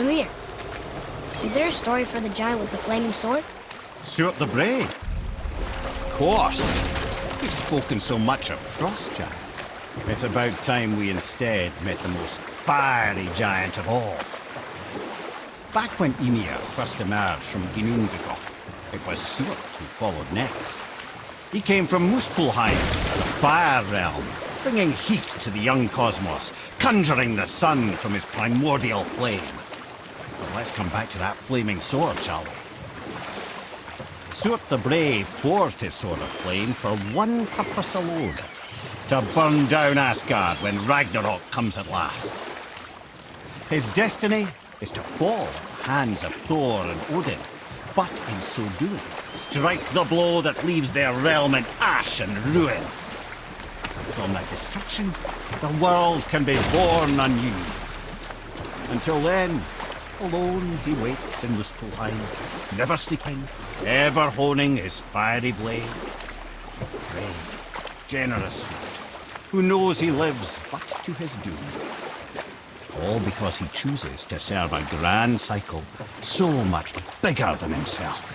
Come here. Is there a story for the giant with the flaming sword? Suort the Brave. Of course. We've spoken so much of frost giants. It's about time we instead met the most fiery giant of all. Back when Ymir first emerged from Ginnungagap, it was Suort who followed next. He came from Muspelheim, the fire realm, bringing heat to the young cosmos, conjuring the sun from his primordial flame. But let's come back to that flaming sword, shall we? Suort the Brave forged his sword of flame for one purpose alone: to burn down Asgard when Ragnarok comes at last. His destiny is to fall at the hands of Thor and Odin, but in so doing, strike the blow that leaves their realm in ash and ruin. From that destruction, the world can be born anew. Until then, alone he waits in Muspelheim, never sleeping, ever honing his fiery blade. Brave, generous, who knows he lives but to his doom. All because he chooses to serve a grand cycle so much bigger than himself.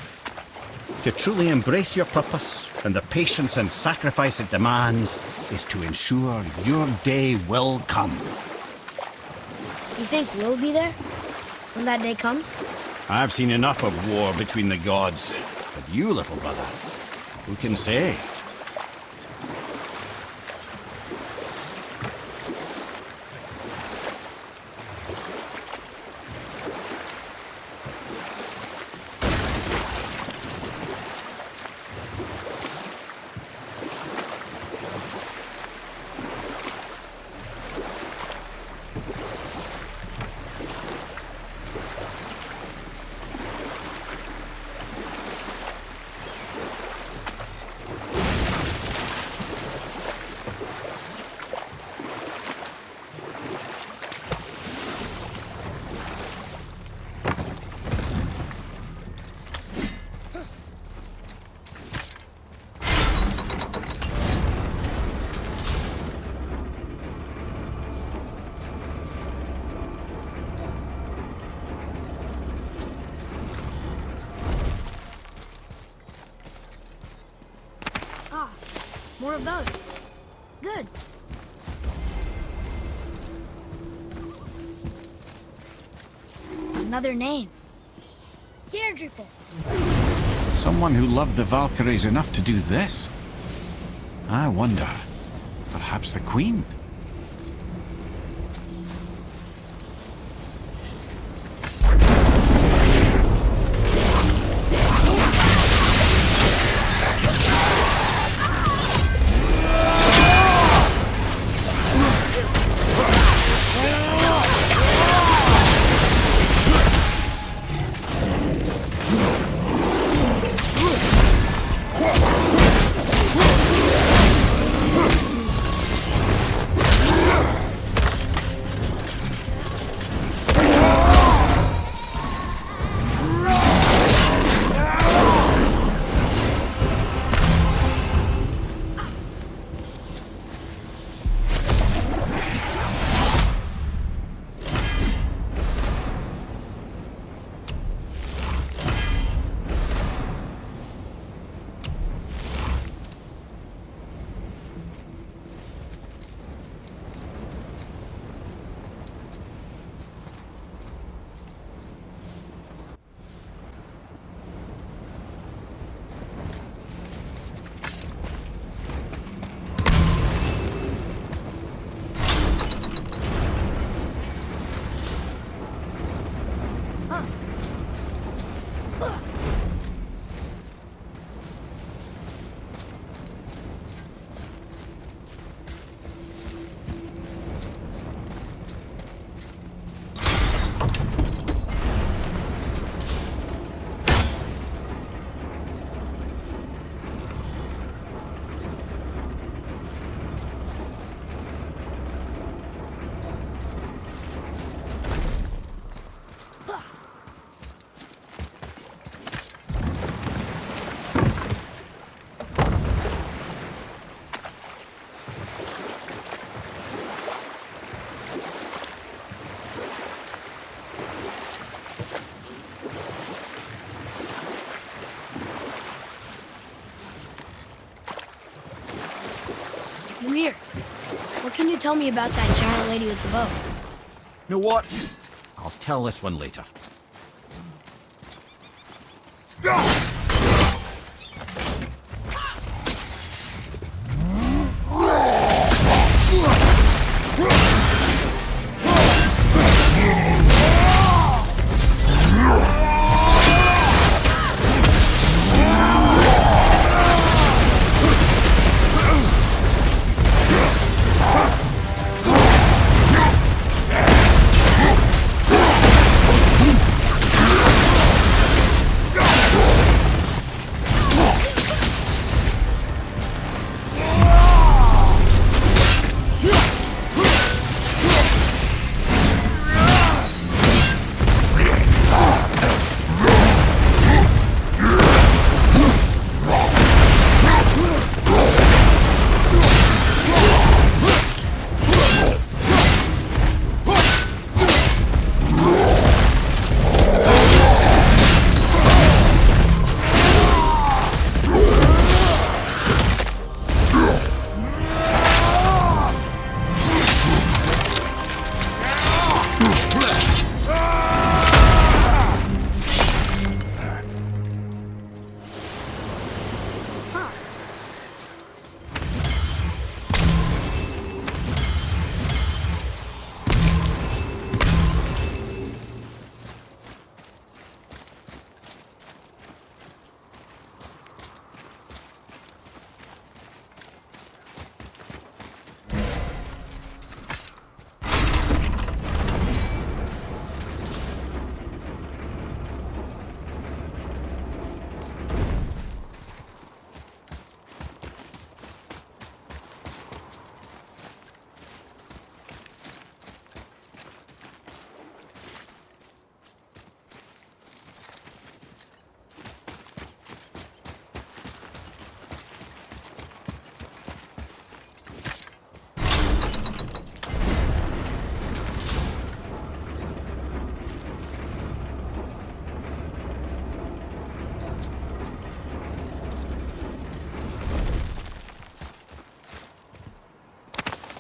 To truly embrace your purpose and the patience and sacrifice it demands is to ensure your day will come. You think we'll be there when that day comes? I've seen enough of war between the gods. But you, little brother, who can say? More of those. Good. Another name. Deirdreful. Someone who loved the Valkyries enough to do this? I wonder. Perhaps the Queen? here. What can you tell me about that giant lady with the bow? You know what? I'll tell this one later.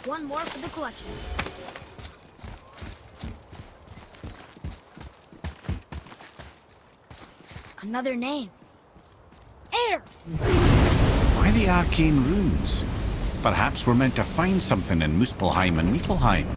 One more for the collection. Another name. Air! Why the arcane runes? Perhaps we're meant to find something in Muspelheim and Niflheim.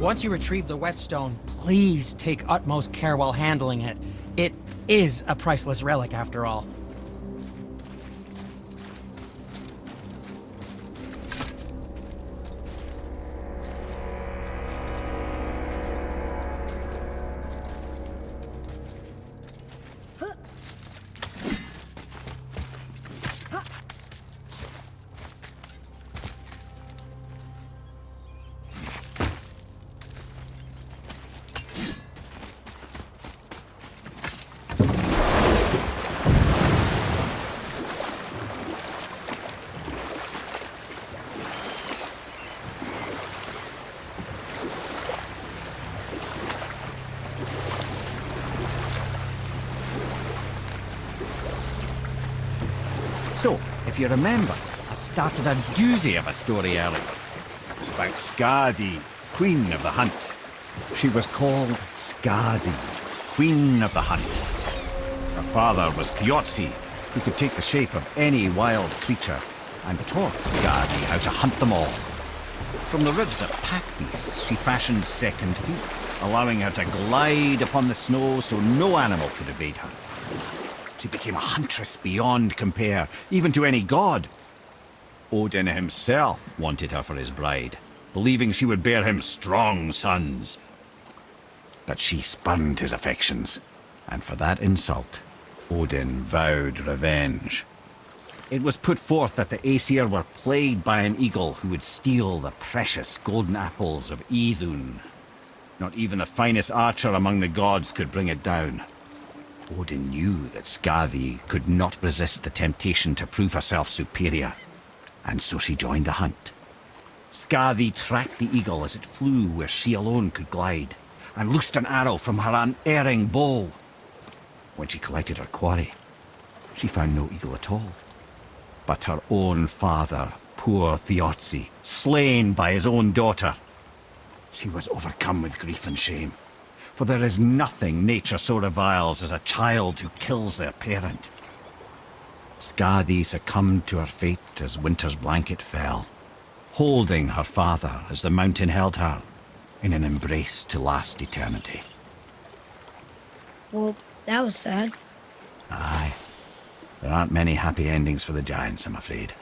Once you retrieve the whetstone, please take utmost care while handling it. It is a priceless relic, after all. So, if you remember, I started a doozy of a story earlier. It was about Skadi, Queen of the Hunt. She was called Skadi, Queen of the Hunt. Her father was Thiotzi, who could take the shape of any wild creature, and taught Skadi how to hunt them all. From the ribs of pack beasts, she fashioned second feet, allowing her to glide upon the snow so no animal could evade her. She became a huntress beyond compare, even to any god. Odin himself wanted her for his bride, believing she would bear him strong sons. But she spurned his affections, and for that insult, Odin vowed revenge. It was put forth that the Aesir were plagued by an eagle who would steal the precious golden apples of Idun. Not even the finest archer among the gods could bring it down. Odin knew that Skadi could not resist the temptation to prove herself superior, and so she joined the hunt. Skadi tracked the eagle as it flew where she alone could glide, and loosed an arrow from her unerring bow. When she collected her quarry, she found no eagle at all, but her own father, poor Thiotzi, slain by his own daughter. She was overcome with grief and shame, for there is nothing nature so reviles as a child who kills their parent. Skadi succumbed to her fate as winter's blanket fell, holding her father as the mountain held her in an embrace to last eternity. Well, that was sad. Aye. There aren't many happy endings for the giants, I'm afraid.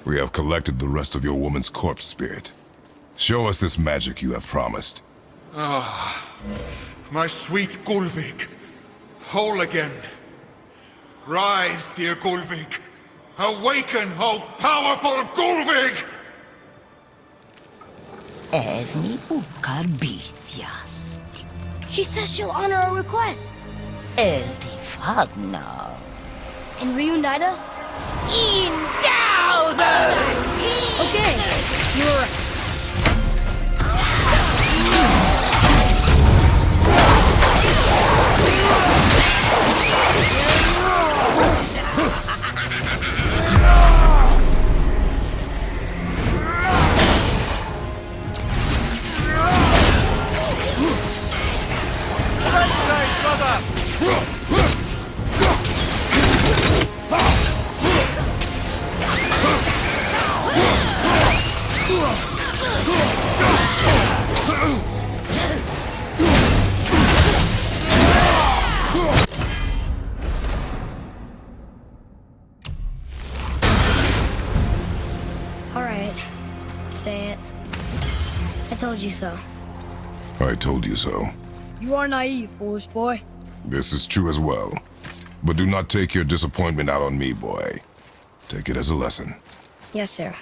We have collected the rest of your woman's corpse spirit. Show us this magic you have promised. My sweet Gulvik, whole again. Rise, dear Gulvik. Awaken, O powerful Gulvik! Evni ukar bitjast. She says she'll honor our request Eldi fagnar. and reunite us. Indauder! Okay, you were right. All right, say it. I told you so. I told you so. You are naive, foolish boy. This is true as well. But do not take your disappointment out on me, boy. Take it as a lesson. Yes, sir.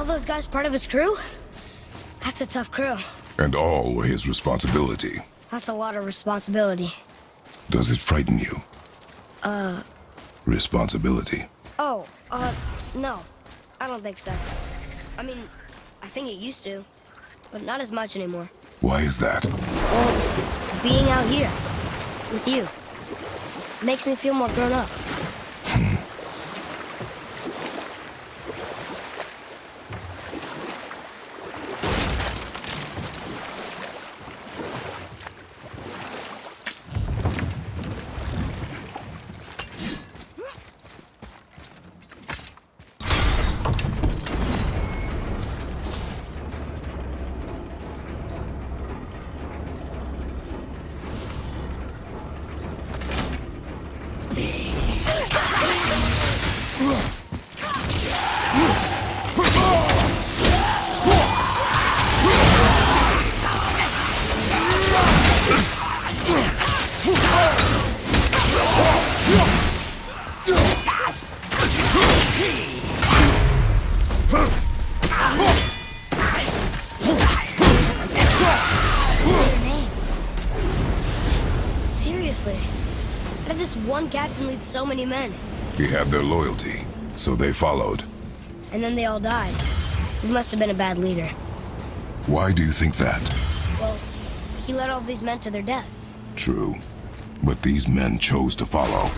all those guys part of his crew? That's a tough crew. And all were his responsibility. That's a lot of responsibility. Does it frighten you? Responsibility. Oh, no. I don't think so. I mean, I think it used to, but not as much anymore. Why is that? Well, being out here, with you, makes me feel more grown up. Seriously, how did this one captain lead so many men? He had their loyalty, so they followed. And then they all died. He must have been a bad leader. Why do you think that? Well, he led all these men to their deaths. True. But these men chose to follow.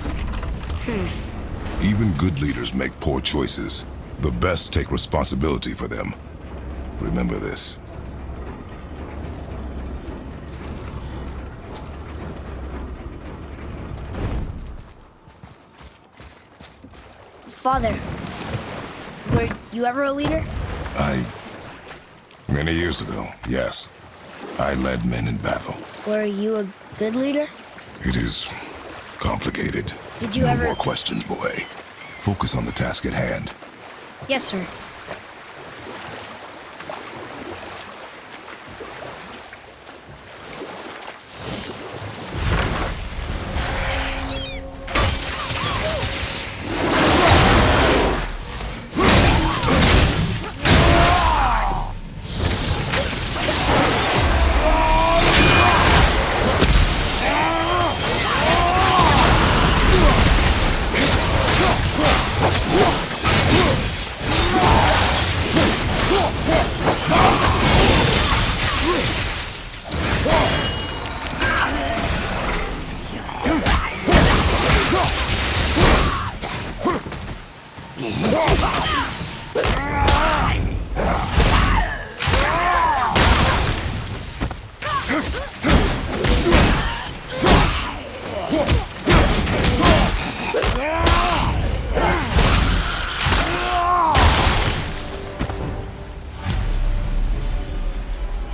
Even good leaders make poor choices. The best take responsibility for them. Remember this. Father, were you ever a leader? Many years ago, yes. I led men in battle. Were you a good leader? It is complicated. Did you no ever- more questions, boy. Focus on the task at hand. Yes, sir.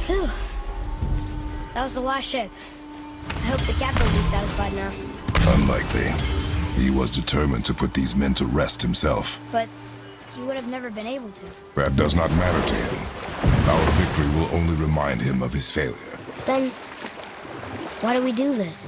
Phew. That was the last ship. I hope the captain will be satisfied now. Unlikely. He was determined to put these men to rest himself. But he would have never been able to. That does not matter to him. Our victory will only remind him of his failure. Then, why do we do this?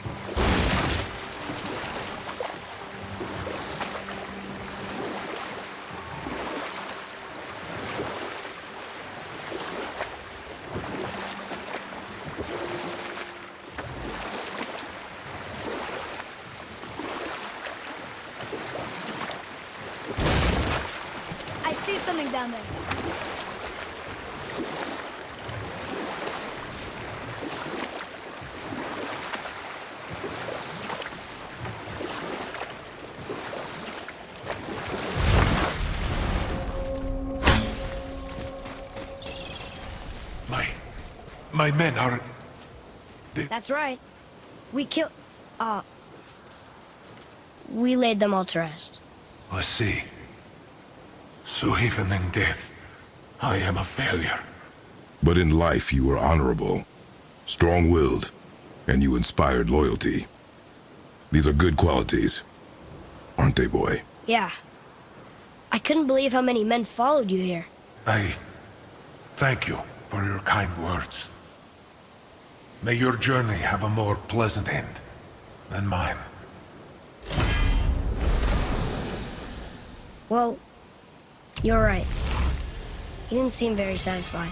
I see something down there. My men are... That's right. We killed... we laid them all to rest. I see. So even in death, I am a failure. But in life you were honorable, strong-willed, and you inspired loyalty. These are good qualities, aren't they, boy? Yeah. I couldn't believe how many men followed you here. I thank you for your kind words. May your journey have a more pleasant end than mine. Well, you're right. He didn't seem very satisfied.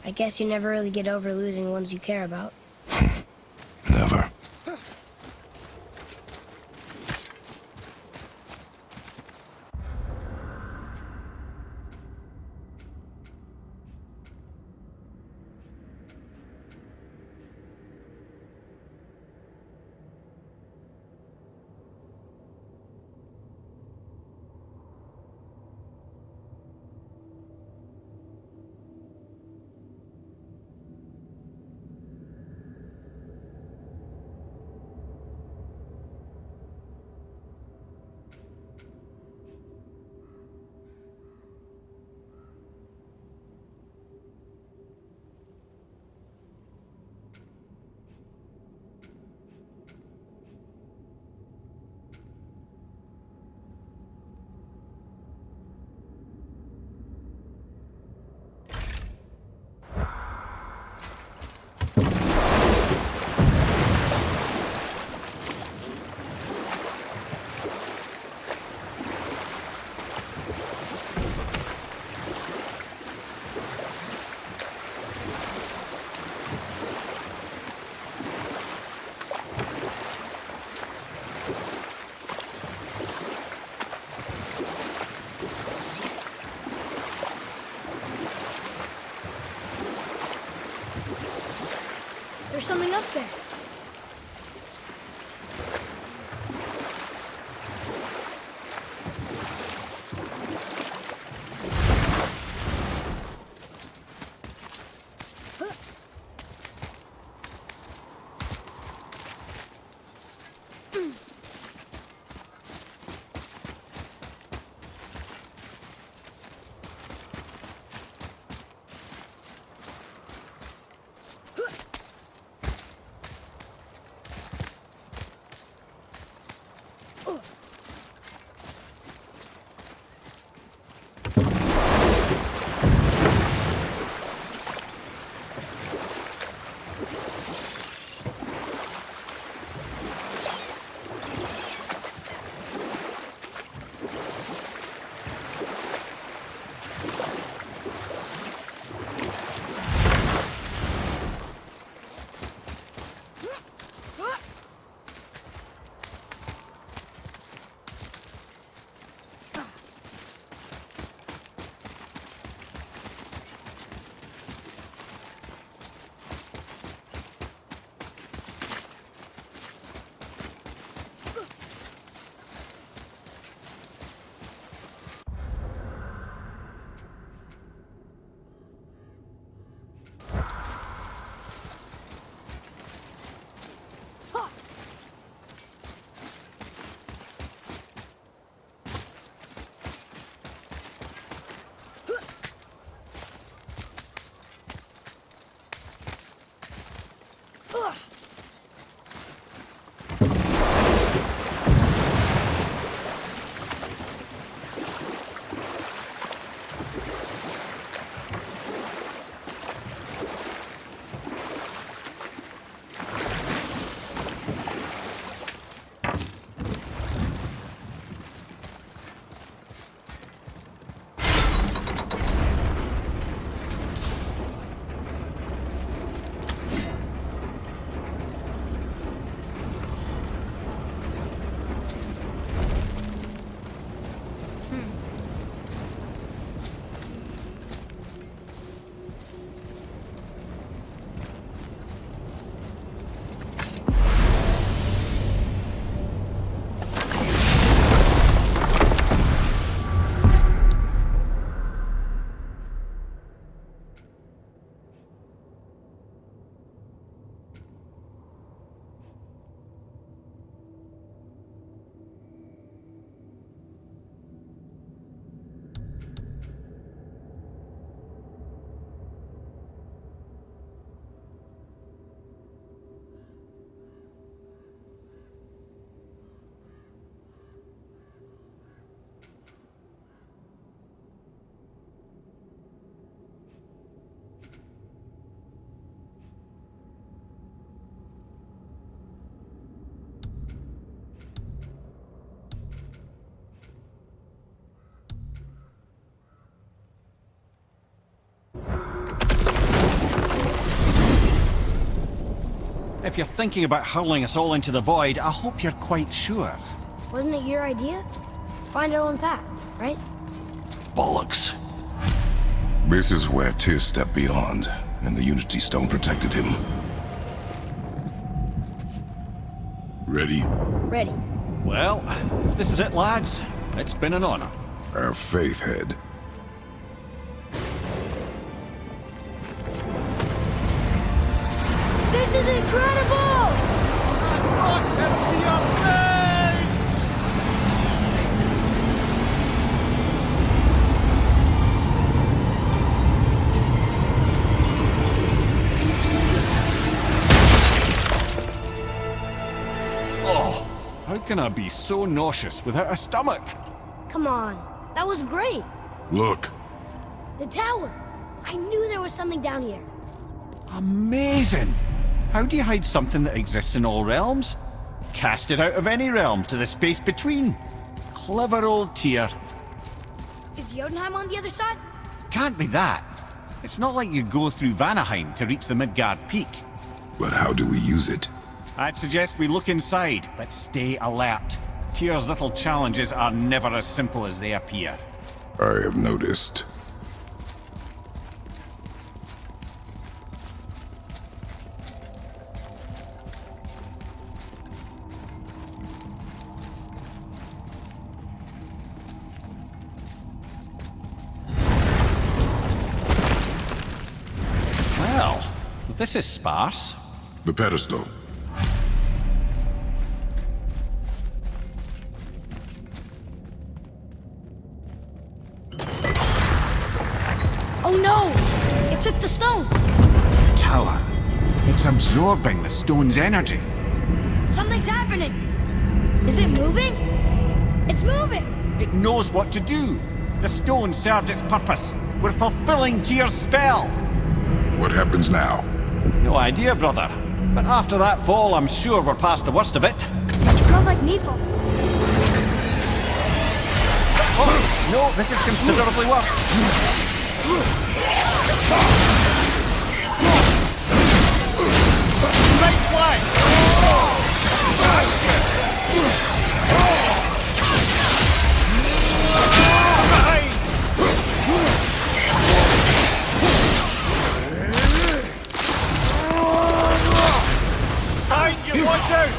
I guess you never really get over losing ones you care about. Never. There's something up there. If you're thinking about hurling us all into the void, I hope you're quite sure. Wasn't it your idea? Find our own path, right? Bollocks. This is where Tyr stepped beyond, and the Unity Stone protected him. Ready? Ready. Well, if this is it, lads, it's been an honor. Our faith head. This is incredible! Oh, how can I be so nauseous without a stomach? Come on, that was great. Look! The tower. I knew there was something down here. Amazing! How do you hide something that exists in all realms? Cast it out of any realm to the space between. Clever old Tyr. Is Jotunheim on the other side? Can't be that. It's not like you go through Vanaheim to reach the Midgard Peak. But how do we use it? I'd suggest we look inside, but stay alert. Tyr's little challenges are never as simple as they appear. I have noticed. Well, this is sparse. The pedestal. Oh no! It took the stone! Tower. It's absorbing the stone's energy. Something's happening! Is it moving? It's moving! It knows what to do. The stone served its purpose. We're fulfilling Tyr's spell. What happens now? No idea, brother. But after that fall, I'm sure we're past the worst of it. Smells like Nifl. Oh, no, this is considerably worse. Right flag! Behind you, watch out!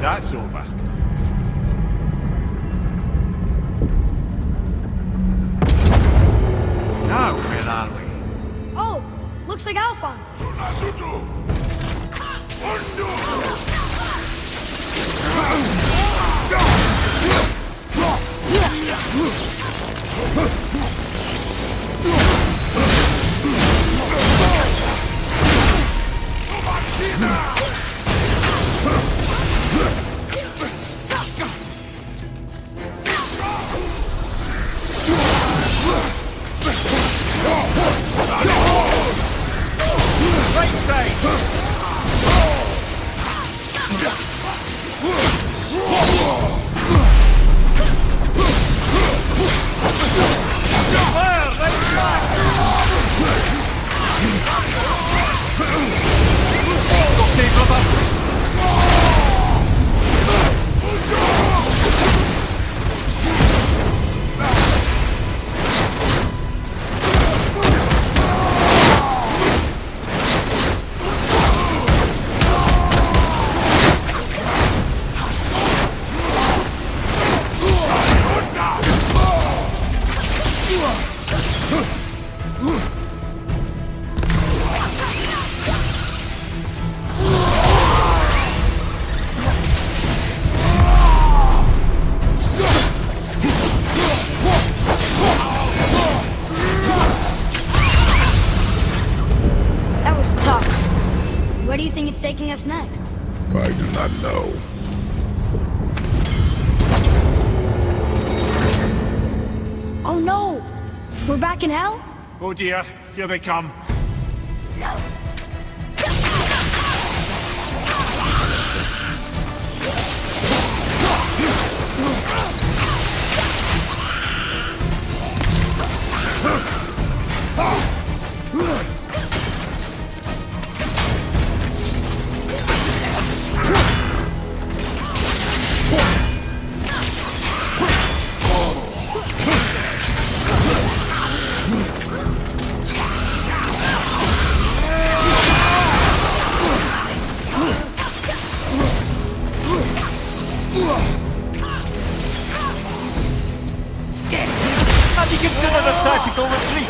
That's over. Now, where are we? Oh, looks like Alphon. taking us next? I do not know. Oh no! We're back in hell? Oh dear, here they come. Have you considered a tactical retreat?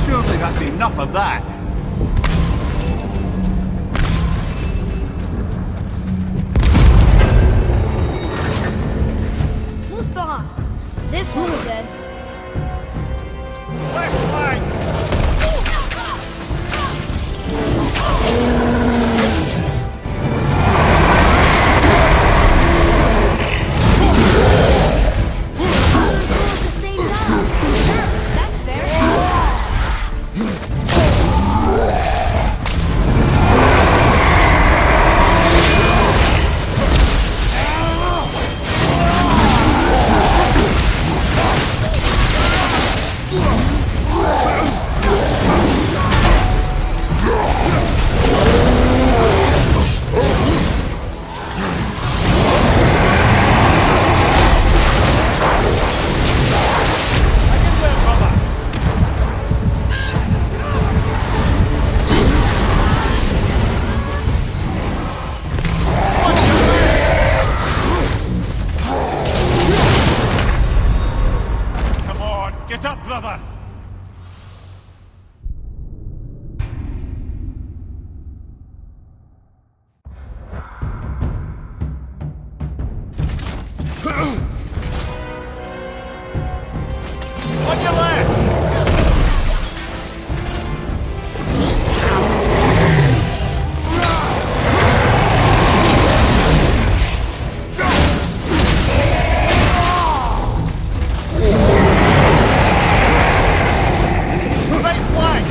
Surely that's enough of that. Luthor! This one's dead. Left flank! At the same time. Sure, that's fair. Come on, get up, brother! On your left! Right flank!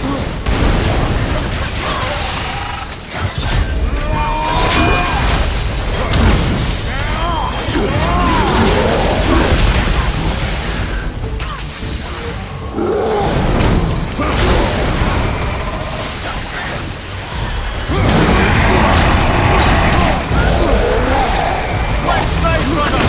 Left side, brother!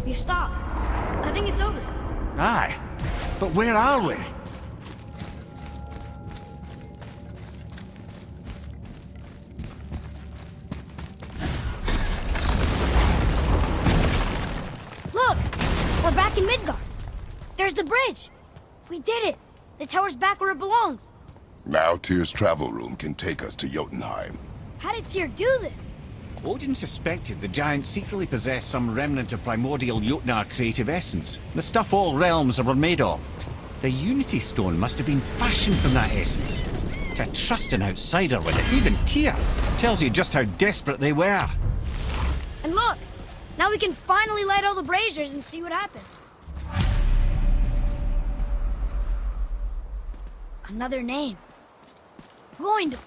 You stopped. I think it's over. Aye, but where are we? Look! We're back in Midgard. There's the bridge. We did it. The tower's back where it belongs. Now Tyr's travel room can take us to Jotunheim. How did Tyr do this? Odin suspected the giant secretly possessed some remnant of primordial Jotnar creative essence, the stuff all realms were made of. The Unity Stone must have been fashioned from that essence. a trusting outsider with it. Even Tyr tells you just how desperate they were. And look, now we can finally light all the braziers and see what happens. Another name. Gloindor.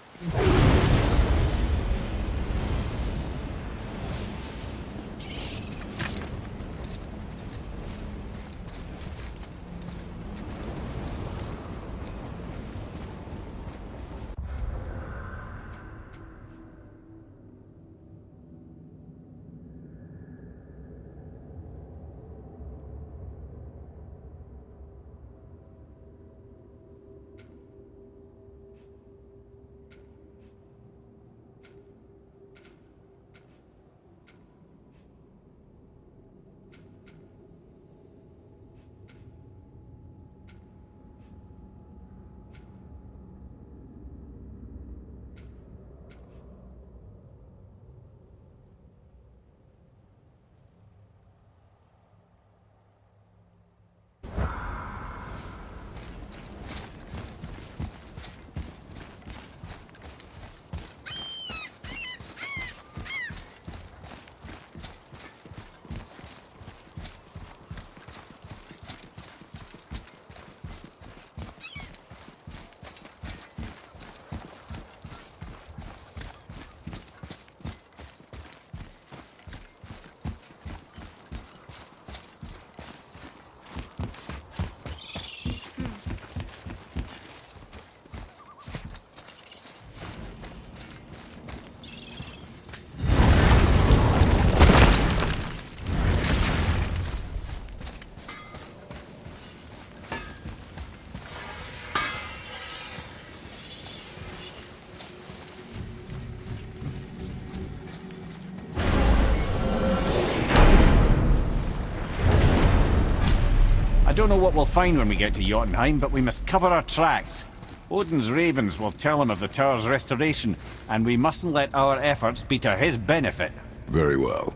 I don't know what we'll find when we get to Jotunheim, but we must cover our tracks. Odin's ravens will tell him of the tower's restoration, and we mustn't let our efforts be to his benefit. Very well.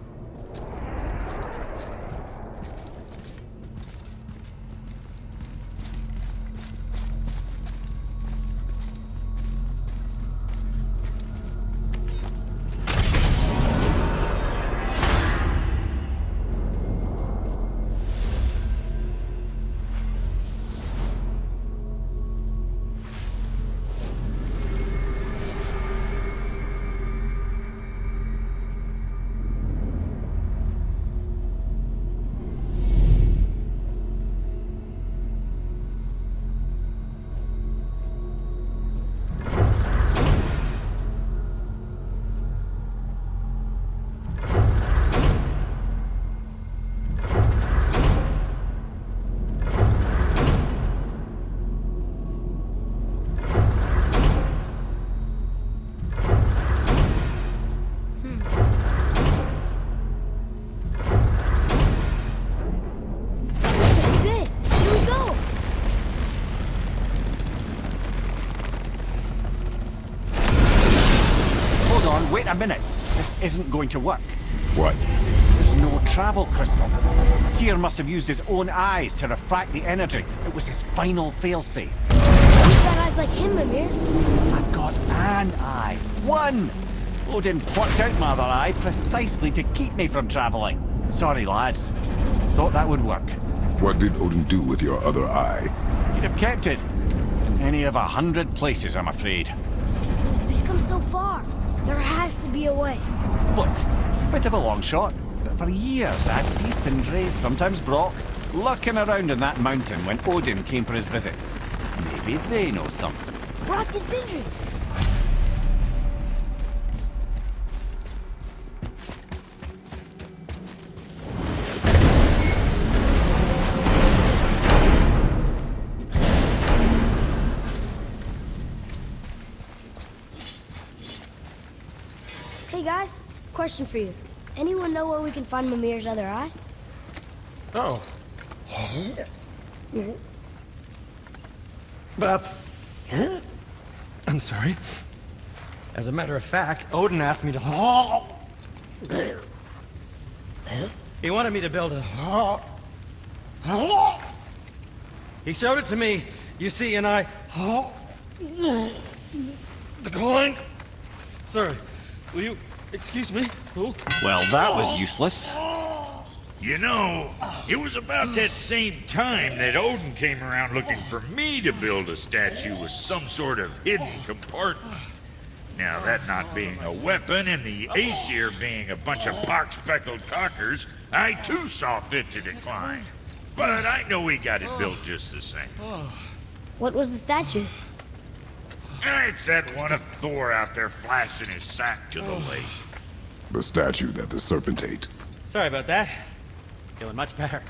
Wait a minute. This isn't going to work. What? There's no travel crystal. Tyr must have used his own eyes to refract the energy. It was his final failsafe. You've got eyes like him, Mimir. I've got an eye. One! Odin plucked out my other eye precisely to keep me from traveling. Sorry, lads. Thought that would work. What did Odin do with your other eye? He'd have kept it. In any of 100 places, I'm afraid. We've come so far. There has to be a way. Look, bit of a long shot, but for years I'd see Sindri, sometimes Brock, lurking around in that mountain when Odin came for his visits. Maybe they know something. Brock and Sindri. Hey guys, question for you. Anyone know where we can find Mimir's other eye? Oh. That's... I'm sorry. As a matter of fact, Odin asked me to... He wanted me to build a... He showed it to me, you see, and I... Decline? Sorry. Will you excuse me? Oh. Well, that was useless. You know, it was about that same time that Odin came around looking for me to build a statue with some sort of hidden compartment. Now, that not being a weapon and the Aesir being a bunch of pock-speckled cockers, I too saw fit to decline. But I know we got it built just the same. What was the statue? It's that one of Thor out there flashing his sack to the lake. The statue that the serpent ate. Sorry about that. Feeling much better.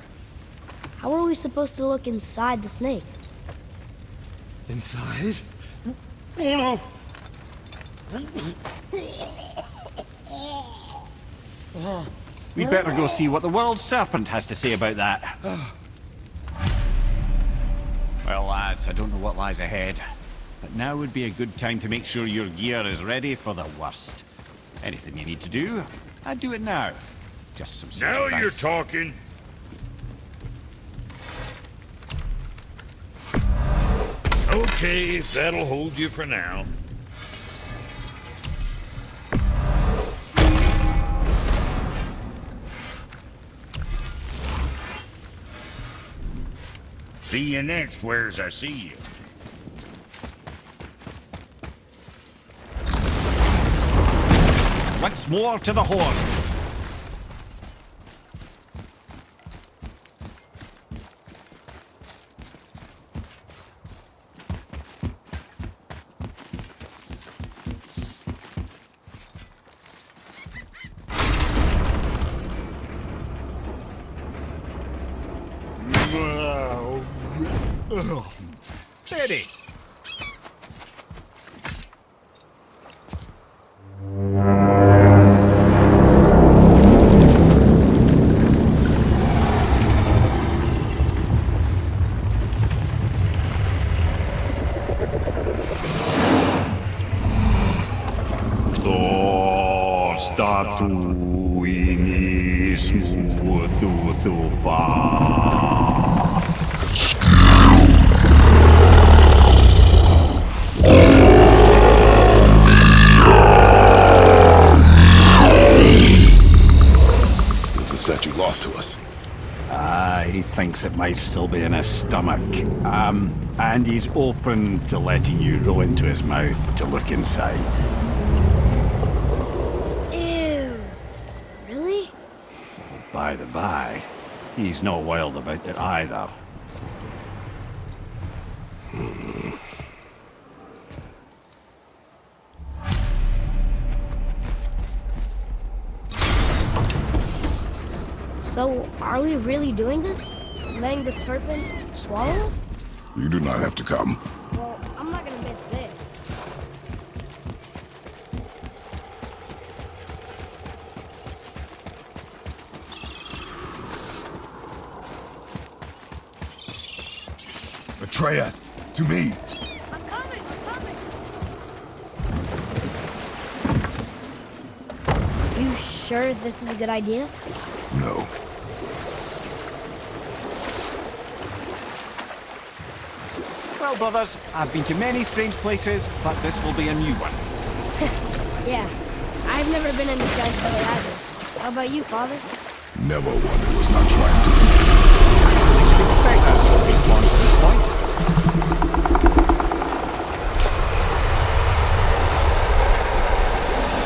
How are we supposed to look inside the snake? Inside? Oh no! We'd better go see what the world serpent has to say about that. Well, lads, I don't know what lies ahead, but now would be a good time to make sure your gear is ready for the worst. Anything you need to do, I'd do it now. Just some sage Now advice. you're talking. Okay, if that'll hold you for now. See you next, where's I see you. Once more to the horn. Steady. Is the statue lost to us? He thinks it might still be in his stomach. And he's open to letting you roll into his mouth to look inside. Ew. Really? By the by, he's not wild about it either. So, are we really doing this? Letting the serpent swallow us? You do not have to come. Well, I'm not gonna miss this. Betray us. To me. I'm coming! You sure this is a good idea? No. Well, brothers, I've been to many strange places, but this will be a new one. Yeah. I've never been in the Giant's Belly either. How about you, Father? Never one who was not trying to. You should expect that sort of response at this point.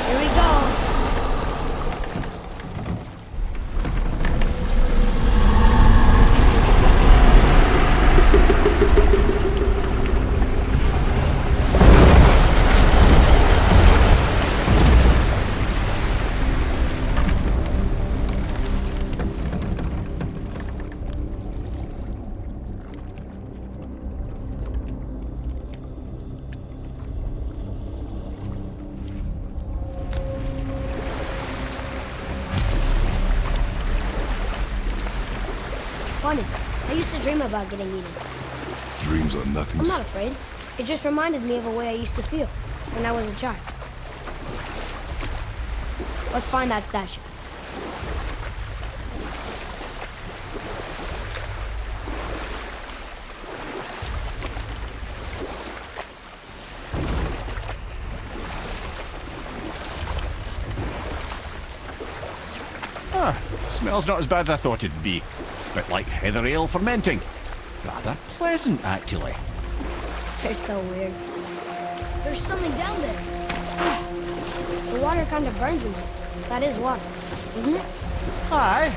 Here we go. Funny. I used to dream about getting eaten. Dreams are nothing I'm to... not afraid. It just reminded me of a way I used to feel when I was a child. Let's find that statue. Smell's not as bad as I thought it'd be. Bit like heather ale fermenting. Rather pleasant, actually. They're so weird. There's something down there. The water kind of burns in it. That is water, isn't it? Aye.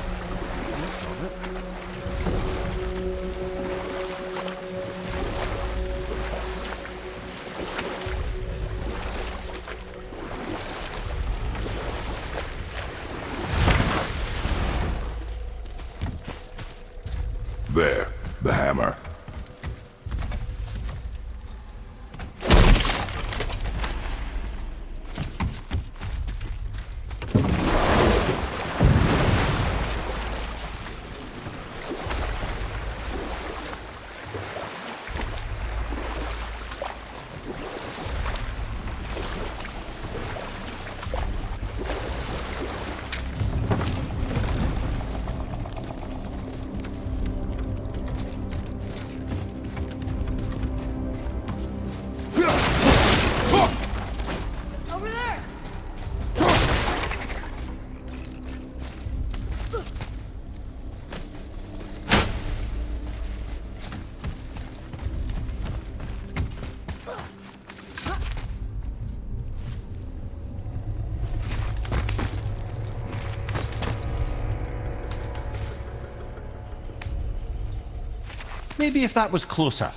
There, the hammer. Over there! Maybe if that was closer.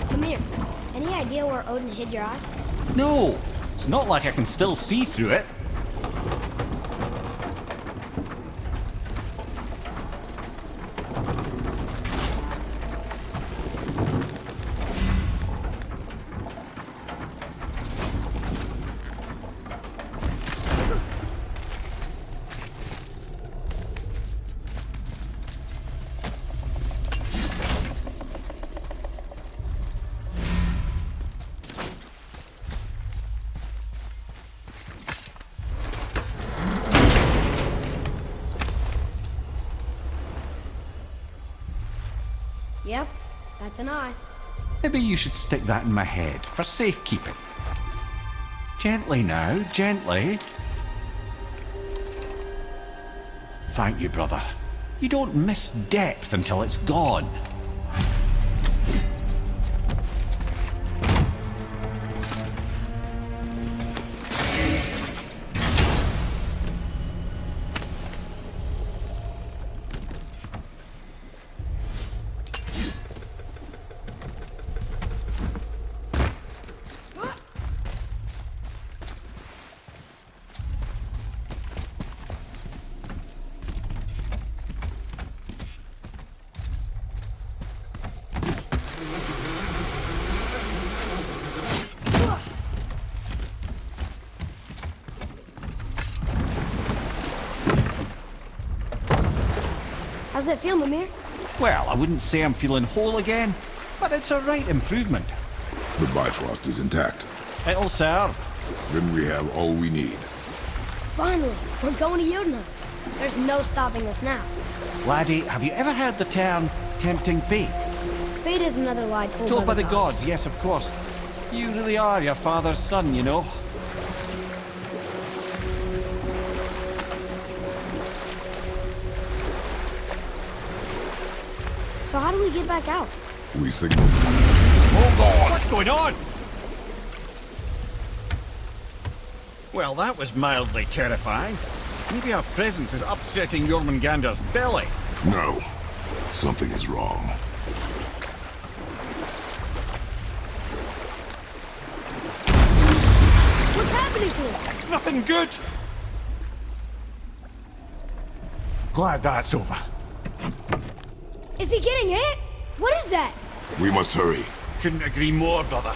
Come here. Any idea where Odin hid your eye? No, it's not like I can still see through it. Yep, that's an eye. Maybe you should stick that in my head for safekeeping. Gently now, gently. Thank you, brother. You don't miss depth until it's gone. How's it feel, Mimir? Well, I wouldn't say I'm feeling whole again, but it's a right improvement. The Bifrost is intact. It'll serve. Then we have all we need. Finally, we're going to Jotunheim. There's no stopping us now. Laddie, have you ever heard the term tempting fate? Fate is another lie Told by the gods, yes, of course. You really are your father's son, you know. So how do we get back out? We signal. Hold on! What's going on? Well, that was mildly terrifying. Maybe our presence is upsetting Jormungandr's belly. No. Something is wrong. What's happening to him? Nothing good. Glad that's over. Is he getting hit? What is that? We must hurry. Couldn't agree more, brother.